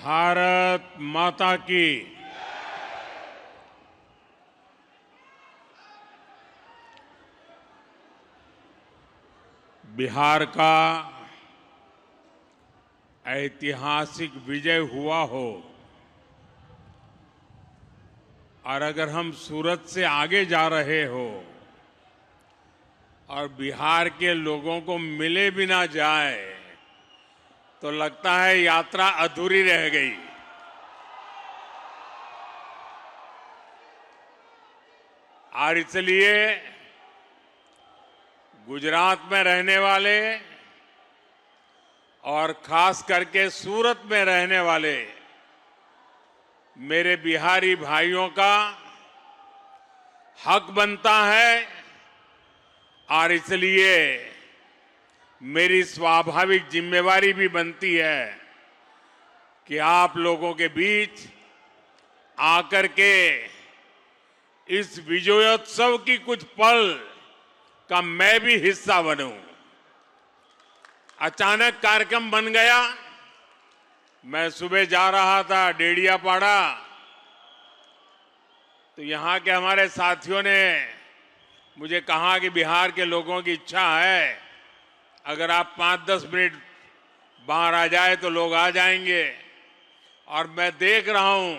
भारत माता की। बिहार का ऐतिहासिक विजय हुआ हो और अगर हम सूरत से आगे जा रहे हो और बिहार के लोगों को मिले भी ना जाए तो लगता है यात्रा अधूरी रह गई। और इसलिए गुजरात में रहने वाले और खास करके सूरत में रहने वाले मेरे बिहारी भाइयों का हक बनता है और इसलिए मेरी स्वाभाविक जिम्मेवारी भी बनती है कि आप लोगों के बीच आकर के इस विजयोत्सव की कुछ पल का मैं भी हिस्सा बनूं। अचानक कार्यक्रम बन गया। मैं सुबह जा रहा था डेडियापाड़ा, तो यहां के हमारे साथियों ने मुझे कहा कि बिहार के लोगों की इच्छा है अगर आप 5-10 मिनट बाहर आ जाए तो लोग आ जाएंगे। और मैं देख रहा हूं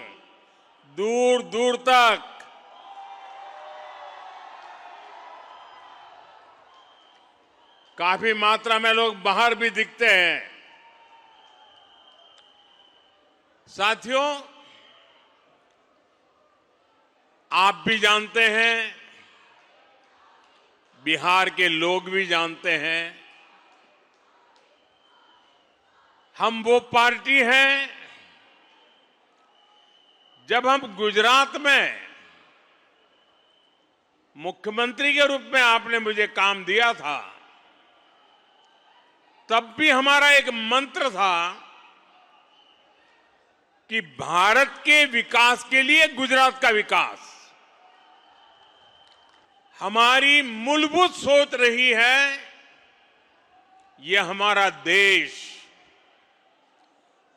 दूर दूर तक काफी मात्रा में लोग बाहर भी दिखते हैं। साथियों, आप भी जानते हैं, बिहार के लोग भी जानते हैं, हम वो पार्टी हैं। जब हम गुजरात में मुख्यमंत्री के रूप में आपने मुझे काम दिया था, तब भी हमारा एक मंत्र था कि भारत के विकास के लिए गुजरात का विकास। हमारी मूलभूत सोच रही है ये हमारा देश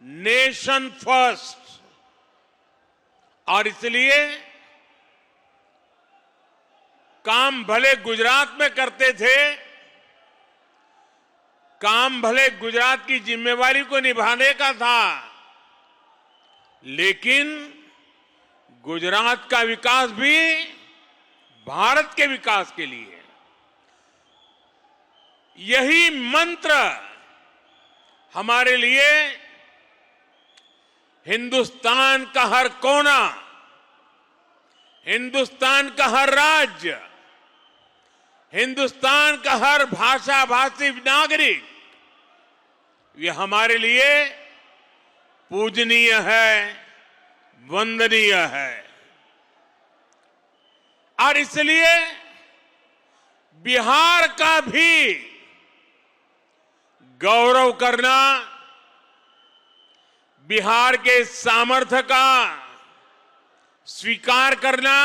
नेशन फर्स्ट, और इसलिए काम भले गुजरात में करते थे, काम भले गुजरात की जिम्मेवारी को निभाने का था, लेकिन गुजरात का विकास भी भारत के विकास के लिए। यही मंत्र हमारे लिए हिंदुस्तान का हर कोना, हिंदुस्तान का हर राज्य, हिंदुस्तान का हर भाषा भाषी नागरिक, ये हमारे लिए पूजनीय है, वंदनीय है। और इसलिए बिहार का भी गौरव करना, बिहार के सामर्थ्य का स्वीकार करना,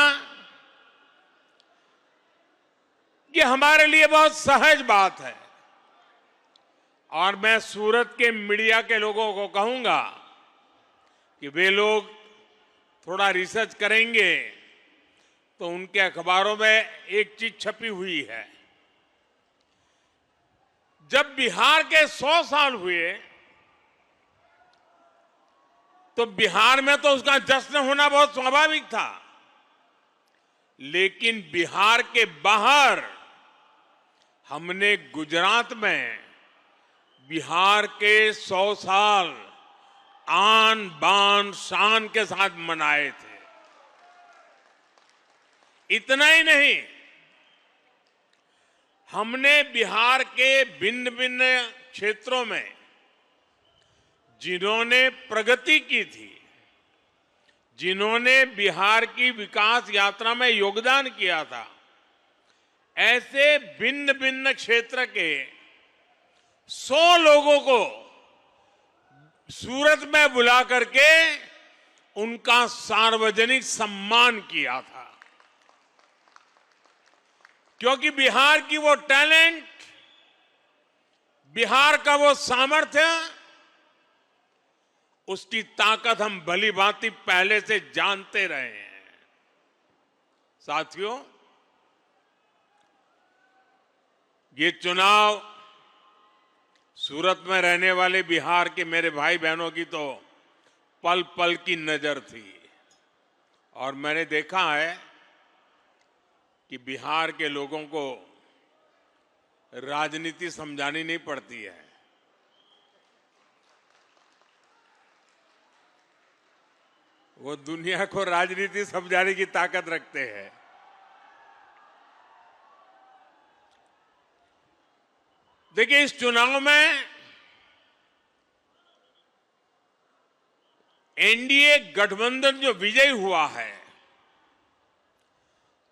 ये हमारे लिए बहुत सहज बात है। और मैं सूरत के मीडिया के लोगों को कहूंगा कि वे लोग थोड़ा रिसर्च करेंगे तो उनके अखबारों में एक चीज छपी हुई है। जब बिहार के 100 साल हुए तो बिहार में तो उसका जश्न होना बहुत स्वाभाविक था, लेकिन बिहार के बाहर हमने गुजरात में बिहार के 100 साल आन बान शान के साथ मनाए थे। इतना ही नहीं, हमने बिहार के भिन्न भिन्न क्षेत्रों में जिन्होंने प्रगति की थी, जिन्होंने बिहार की विकास यात्रा में योगदान किया था, ऐसे भिन्न भिन्न क्षेत्र के 100 लोगों को सूरत में बुला करके उनका सार्वजनिक सम्मान किया था। क्योंकि बिहार की वो टैलेंट, बिहार का वो सामर्थ्य उसकी ताकत हम भली भांति पहले से जानते रहे हैं। साथियों, ये चुनाव सूरत में रहने वाले बिहार के मेरे भाई बहनों की तो पल पल की नजर थी और मैंने देखा है कि बिहार के लोगों को राजनीति समझानी नहीं पड़ती है। वो दुनिया को राजनीति समझाने की ताकत रखते हैं। देखिए, इस चुनाव में एनडीए गठबंधन जो विजयी हुआ है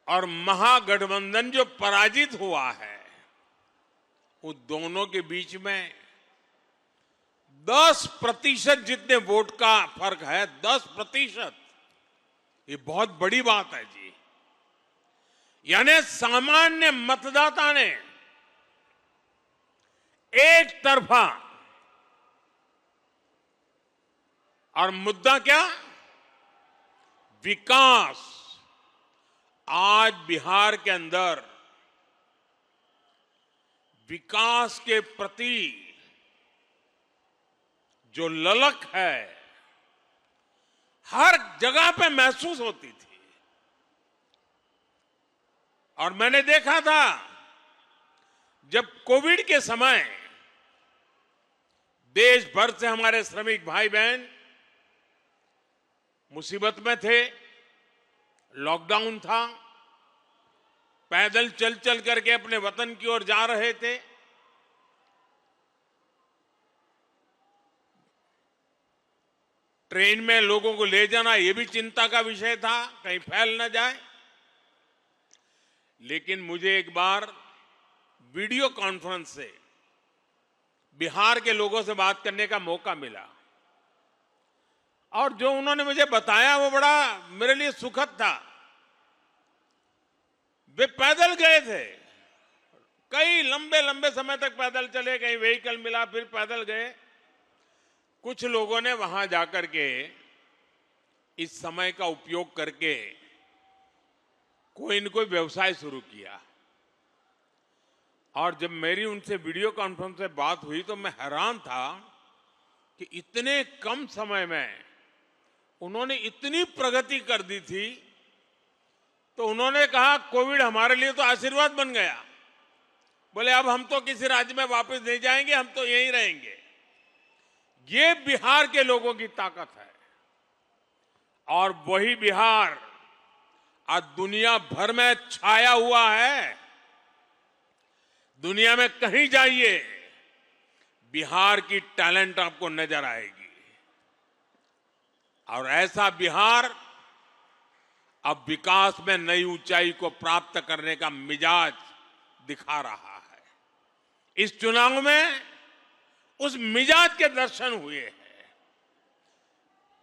और महागठबंधन जो पराजित हुआ है, उन दोनों के बीच में 10% जितने वोट का फर्क है। 10%, ये बहुत बड़ी बात है जी। यानी सामान्य मतदाता ने एक तरफा, और मुद्दा क्या? विकास। आज बिहार के अंदर विकास के प्रति जो ललक है, हर जगह पे महसूस होती थी। और मैंने देखा था जब कोविड के समय देश भर से हमारे श्रमिक भाई बहन मुसीबत में थे, लॉकडाउन था, पैदल चल चल करके अपने वतन की ओर जा रहे थे। ट्रेन में लोगों को ले जाना यह भी चिंता का विषय था, कहीं फैल न जाए। लेकिन मुझे एक बार वीडियो कॉन्फ्रेंस से बिहार के लोगों से बात करने का मौका मिला और जो उन्होंने मुझे बताया वो बड़ा मेरे लिए सुखद था। वे पैदल गए थे, कई लंबे लंबे समय तक पैदल चले, कहीं व्हीकल मिला फिर पैदल गए। कुछ लोगों ने वहां जाकर के इस समय का उपयोग करके कोई न कोई व्यवसाय शुरू किया। और जब मेरी उनसे वीडियो कॉन्फ्रेंस से बात हुई तो मैं हैरान था कि इतने कम समय में उन्होंने इतनी प्रगति कर दी थी। तो उन्होंने कहा, कोविड हमारे लिए तो आशीर्वाद बन गया। बोले, अब हम तो किसी राज्य में वापस नहीं जाएंगे, हम तो यहीं रहेंगे। ये बिहार के लोगों की ताकत है। और वही बिहार आज दुनिया भर में छाया हुआ है। दुनिया में कहीं जाइए, बिहार की टैलेंट आपको नजर आएगी। और ऐसा बिहार अब विकास में नई ऊंचाई को प्राप्त करने का मिजाज दिखा रहा है। इस चुनाव में उस मिजाज के दर्शन हुए हैं।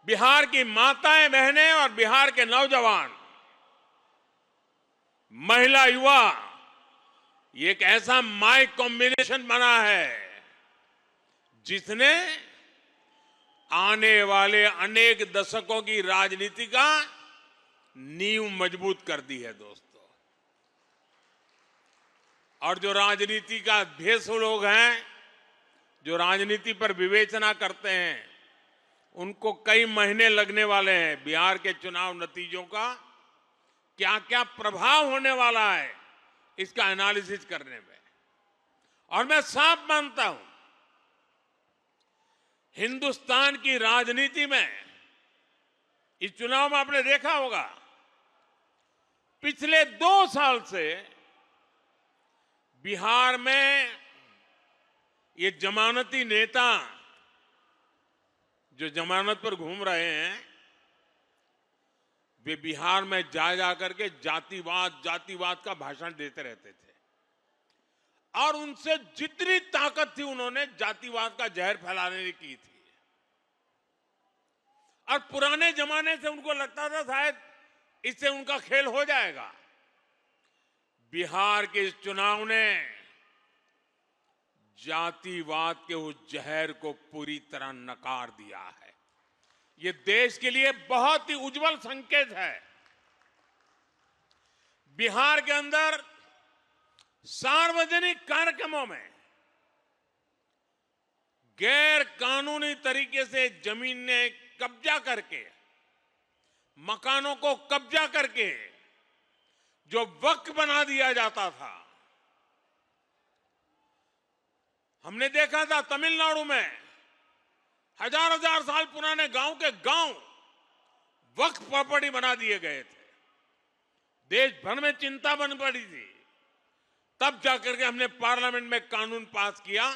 बिहार की माताएं बहनें और बिहार के नौजवान, महिला, युवा, ये एक ऐसा माय कॉम्बिनेशन बना है जिसने आने वाले अनेक दशकों की राजनीति का नींव मजबूत कर दी है दोस्तों। और जो राजनीति का भेषु लोग हैं, जो राजनीति पर विवेचना करते हैं, उनको कई महीने लगने वाले हैं बिहार के चुनाव नतीजों का क्या क्या प्रभाव होने वाला है इसका एनालिसिस करने में। और मैं साफ मानता हूं, हिंदुस्तान की राजनीति में इस चुनाव में आपने देखा होगा, पिछले 2 साल से बिहार में ये जमानती नेता जो जमानत पर घूम रहे हैं, वे बिहार में जा करके जातिवाद का भाषण देते रहते थे। और उनसे जितनी ताकत थी उन्होंने जातिवाद का जहर फैलाने की थी। और पुराने जमाने से उनको लगता था शायद इससे उनका खेल हो जाएगा। बिहार के इस चुनाव ने जातिवाद के उस जहर को पूरी तरह नकार दिया है। ये देश के लिए बहुत ही उज्जवल संकेत है। बिहार के अंदर सार्वजनिक कार्यक्रमों में गैर कानूनी तरीके से जमीन ने कब्जा करके, मकानों को कब्जा करके जो वक्फ बना दिया जाता था, हमने देखा था तमिलनाडु में हजार हजार साल पुराने गांव के गांव वक्फ प्रॉपर्टी बना दिए गए थे। देश भर में चिंता बन पड़ी थी। तब जाकर के हमने पार्लियामेंट में कानून पास किया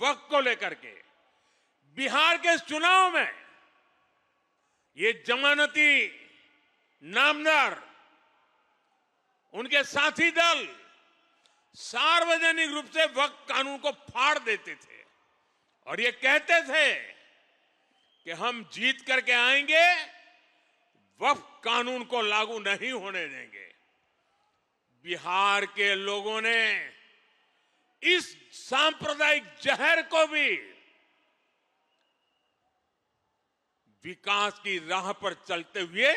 वक्फ को लेकर के। बिहार के चुनाव में ये जमानती नामदार, उनके साथी दल सार्वजनिक रूप से वक्फ कानून को फाड़ देते थे और ये कहते थे कि हम जीत करके आएंगे, वक्फ कानून को लागू नहीं होने देंगे। बिहार के लोगों ने इस सांप्रदायिक जहर को भी विकास की राह पर चलते हुए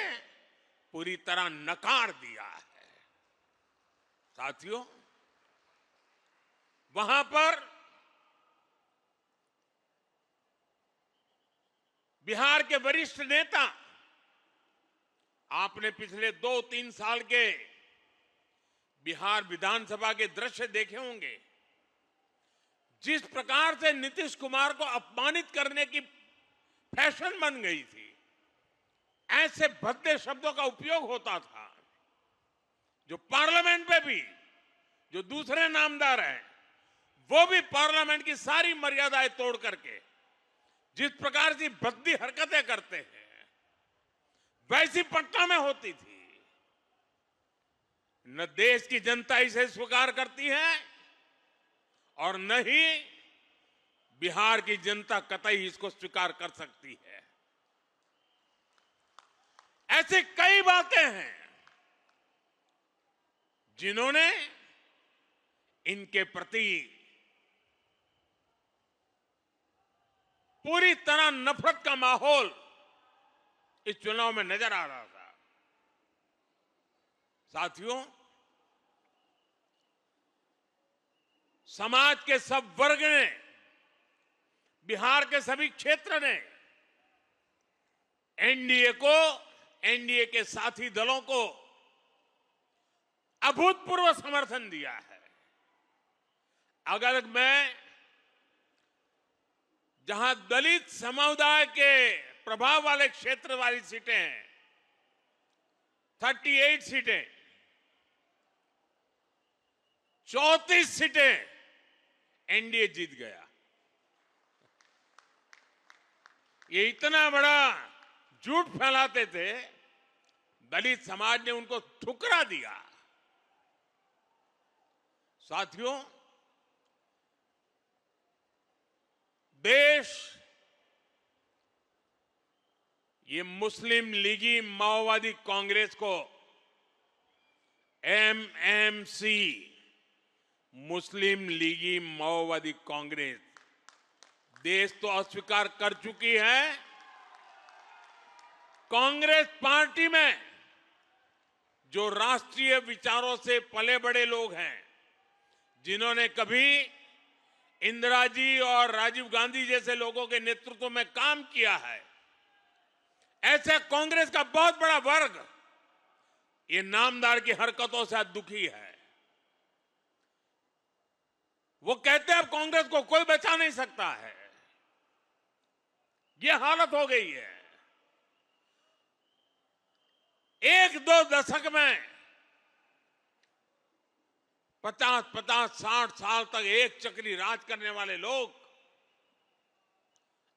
पूरी तरह नकार दिया है। साथियों, वहां पर बिहार के वरिष्ठ नेता, आपने पिछले 2-3 साल के बिहार विधानसभा के दृश्य देखे होंगे। जिस प्रकार से नीतीश कुमार को अपमानित करने की फैशन बन गई थी, ऐसे भद्दे शब्दों का उपयोग होता था, जो पार्लियामेंट में भी जो दूसरे नामदार हैं वो भी पार्लियामेंट की सारी मर्यादाएं तोड़ करके जिस प्रकार की भद्दी हरकतें करते हैं, वैसी पटना में होती थी। न देश की जनता इसे स्वीकार करती है और न ही बिहार की जनता कतई इसको स्वीकार कर सकती है। ऐसी कई बातें हैं जिन्होंने इनके प्रति पूरी तरह नफरत का माहौल इस चुनाव में नजर आ रहा था। साथियों, समाज के सब वर्ग ने, बिहार के सभी क्षेत्र ने एनडीए को, एनडीए के साथी दलों को अभूतपूर्व समर्थन दिया है। अगर मैं जहां दलित समुदाय के प्रभाव वाले क्षेत्र वाली सीटें हैं, 38 सीटें, 34 सीटें एनडीए जीत गया। ये इतना बड़ा झूठ फैलाते थे, दलित समाज ने उनको ठुकरा दिया। साथियों, देश ये मुस्लिम लीगी माओवादी कांग्रेस को, एमएमसी, मुस्लिम लीगी माओवादी कांग्रेस, देश तो अस्वीकार कर चुकी है। कांग्रेस पार्टी में जो राष्ट्रीय विचारों से पले बड़े लोग हैं, जिन्होंने कभी इंदिरा जी और राजीव गांधी जैसे लोगों के नेतृत्व में काम किया है, ऐसे कांग्रेस का बहुत बड़ा वर्ग ये नामदार की हरकतों से दुखी है। वो कहते हैं अब कांग्रेस को कोई बचा नहीं सकता है। ये हालत हो गई है। 1-2 दशक में 50-60 साल तक एक चक्री राज करने वाले लोग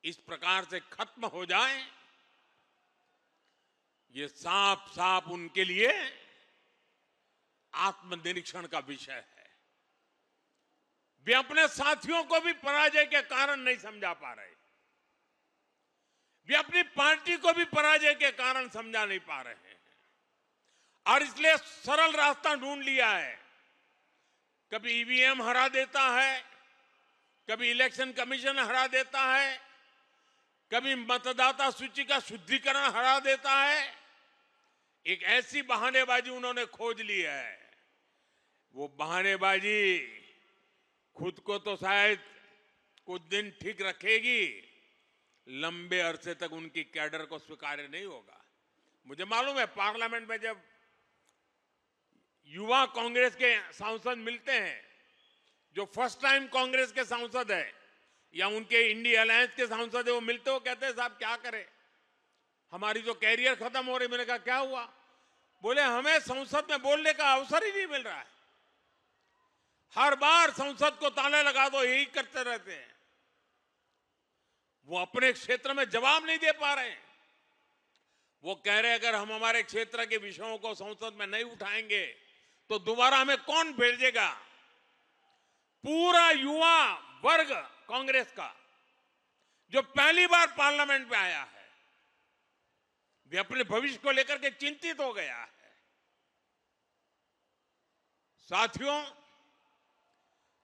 इस प्रकार से खत्म हो जाएं, ये साफ साफ उनके लिए आत्मनिरीक्षण का विषय है। वे अपने साथियों को भी पराजय के कारण नहीं समझा पा रहे, वे अपनी पार्टी को भी पराजय के कारण समझा नहीं पा रहे हैं और इसलिए सरल रास्ता ढूंढ लिया है। कभी ईवीएम हरा देता है, कभी इलेक्शन कमीशन हरा देता है, कभी मतदाता सूची का शुद्धिकरण हटा देता है। एक ऐसी बहानेबाजी उन्होंने खोज ली है, वो बहानेबाजी खुद को तो शायद कुछ दिन ठीक रखेगी, लंबे अरसे तक उनकी कैडर को स्वीकार्य नहीं होगा। मुझे मालूम है पार्लियामेंट में जब युवा कांग्रेस के सांसद मिलते हैं, जो फर्स्ट टाइम कांग्रेस के सांसद है या उनके इंडिया अलायंस के सांसद है, वो मिलते हो कहते हैं साहब क्या करें, हमारी तो कैरियर खत्म हो रही। मैंने कहा क्या हुआ? बोले हमें संसद में बोलने का अवसर ही नहीं मिल रहा है, हर बार संसद को ताले लगा दो, यही करते रहते हैं। वो अपने क्षेत्र में जवाब नहीं दे पा रहे हैं। वो कह रहे अगर हम हमारे क्षेत्र के विषयों को संसद में नहीं उठाएंगे तो दोबारा हमें कौन भेजेगा। पूरा युवा वर्ग कांग्रेस का जो पहली बार पार्लियामेंट में आया है, वे अपने भविष्य को लेकर के चिंतित हो गया है। साथियों,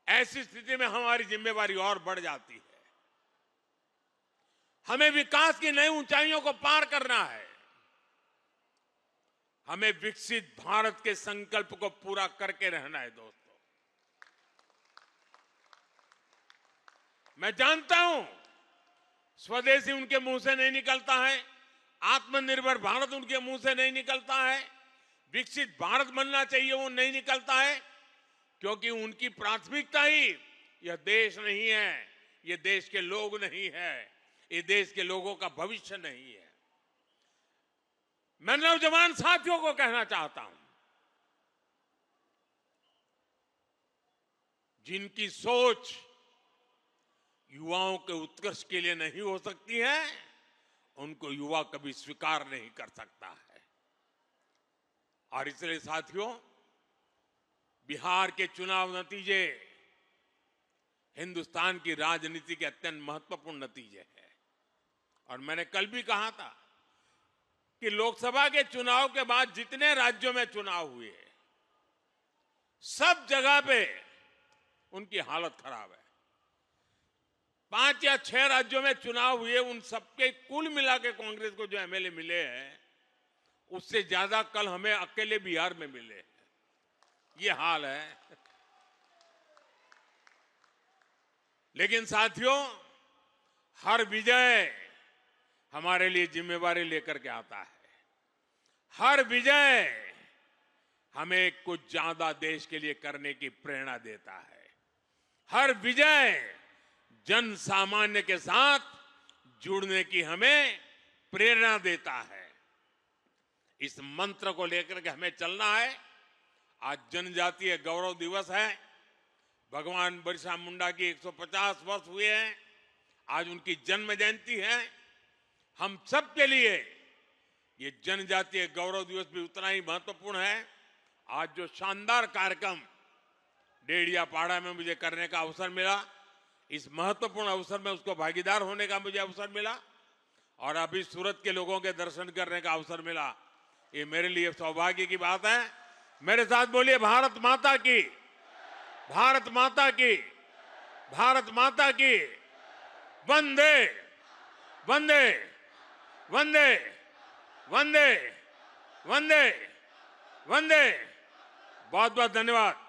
ऐसी स्थिति में हमारी जिम्मेवारी और बढ़ जाती है। हमें विकास की नई ऊंचाइयों को पार करना है। हमें विकसित भारत के संकल्प को पूरा करके रहना है। दोस्तों, मैं जानता हूं स्वदेशी उनके मुंह से नहीं निकलता है, आत्मनिर्भर भारत उनके मुंह से नहीं निकलता है, विकसित भारत बनना चाहिए वो नहीं निकलता है, क्योंकि उनकी प्राथमिकता ही यह देश नहीं है, ये देश के लोग नहीं है, ये देश के लोगों का भविष्य नहीं है। मैं नौजवान साथियों को कहना चाहता हूं, जिनकी सोच युवाओं के उत्कर्ष के लिए नहीं हो सकती है, उनको युवा कभी स्वीकार नहीं कर सकता है। और इसलिए साथियों, बिहार के चुनाव नतीजे हिंदुस्तान की राजनीति के अत्यंत महत्वपूर्ण नतीजे हैं। और मैंने कल भी कहा था कि लोकसभा के चुनाव के बाद जितने राज्यों में चुनाव हुए, सब जगह पे उनकी हालत खराब है। 5 या 6 राज्यों में चुनाव हुए, उन सबके कुल मिला के कांग्रेस को जो एमएलए मिले हैं, उससे ज्यादा कल हमें अकेले बिहार में मिले हैं। ये हाल है। लेकिन साथियों, हर विजय हमारे लिए जिम्मेवारी लेकर के आता है। हर विजय हमें कुछ ज्यादा देश के लिए करने की प्रेरणा देता है। हर विजय जन सामान्य के साथ जुड़ने की हमें प्रेरणा देता है। इस मंत्र को लेकर के हमें चलना है। आज जनजातीय गौरव दिवस है। भगवान बिरसा मुंडा की 150 वर्ष हुए हैं। आज उनकी जन्म जयंती है। हम सब के लिए ये जनजातीय गौरव दिवस भी उतना ही महत्वपूर्ण है। आज जो शानदार कार्यक्रम डेढ़ियापाड़ा में मुझे करने का अवसर मिला, इस महत्वपूर्ण अवसर में उसको भागीदार होने का मुझे अवसर मिला, और अभी सूरत के लोगों के दर्शन करने का अवसर मिला। ये मेरे लिए सौभाग्य की बात है। मेरे साथ बोलिए भारत माता की, भारत माता की, भारत माता की। वंदे वंदे वंदे वंदे वंदे वंदे। बहुत बहुत धन्यवाद।